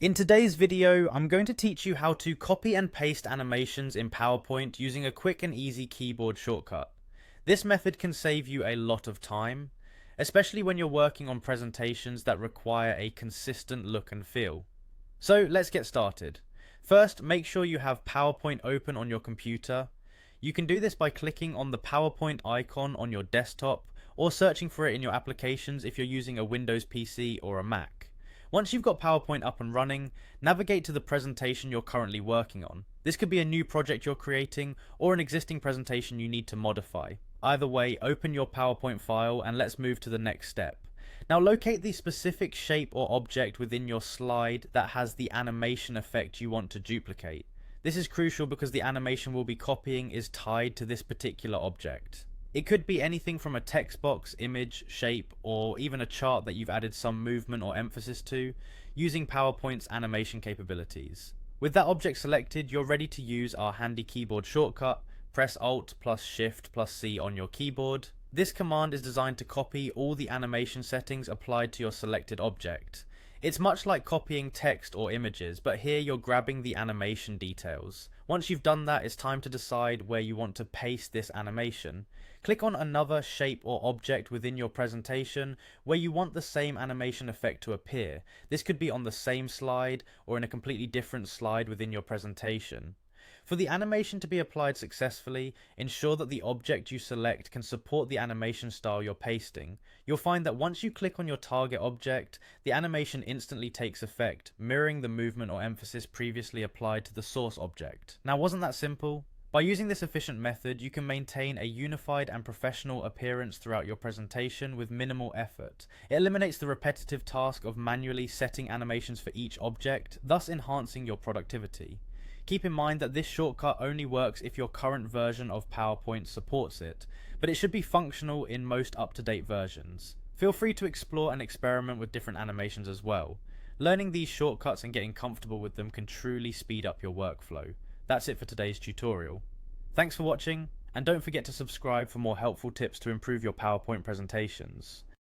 In today's video, I'm going to teach you how to copy and paste animations in PowerPoint using a quick and easy keyboard shortcut. This method can save you a lot of time, especially when you're working on presentations that require a consistent look and feel. So let's get started. First, make sure you have PowerPoint open on your computer. You can do this by clicking on the PowerPoint icon on your desktop or searching for it in your applications if you're using a Windows PC or a Mac. Once you've got PowerPoint up and running, navigate to the presentation you're currently working on. This could be a new project you're creating or an existing presentation you need to modify. Either way, open your PowerPoint file and let's move to the next step. Now locate the specific shape or object within your slide that has the animation effect you want to duplicate. This is crucial because the animation we'll be copying is tied to this particular object. It could be anything from a text box, image, shape, or even a chart that you've added some movement or emphasis to, using PowerPoint's animation capabilities. With that object selected, you're ready to use our handy keyboard shortcut. Press Alt plus Shift plus C on your keyboard. This command is designed to copy all the animation settings applied to your selected object. It's much like copying text or images, but here you're grabbing the animation details. Once you've done that, it's time to decide where you want to paste this animation. Click on another shape or object within your presentation where you want the same animation effect to appear. This could be on the same slide or in a completely different slide within your presentation. For the animation to be applied successfully, ensure that the object you select can support the animation style you're pasting. You'll find that once you click on your target object, the animation instantly takes effect, mirroring the movement or emphasis previously applied to the source object. Now, wasn't that simple? By using this efficient method, you can maintain a unified and professional appearance throughout your presentation with minimal effort. It eliminates the repetitive task of manually setting animations for each object, thus enhancing your productivity. Keep in mind that this shortcut only works if your current version of PowerPoint supports it, but it should be functional in most up-to-date versions. Feel free to explore and experiment with different animations as well. Learning these shortcuts and getting comfortable with them can truly speed up your workflow. That's it for today's tutorial. Thanks for watching, and don't forget to subscribe for more helpful tips to improve your PowerPoint presentations.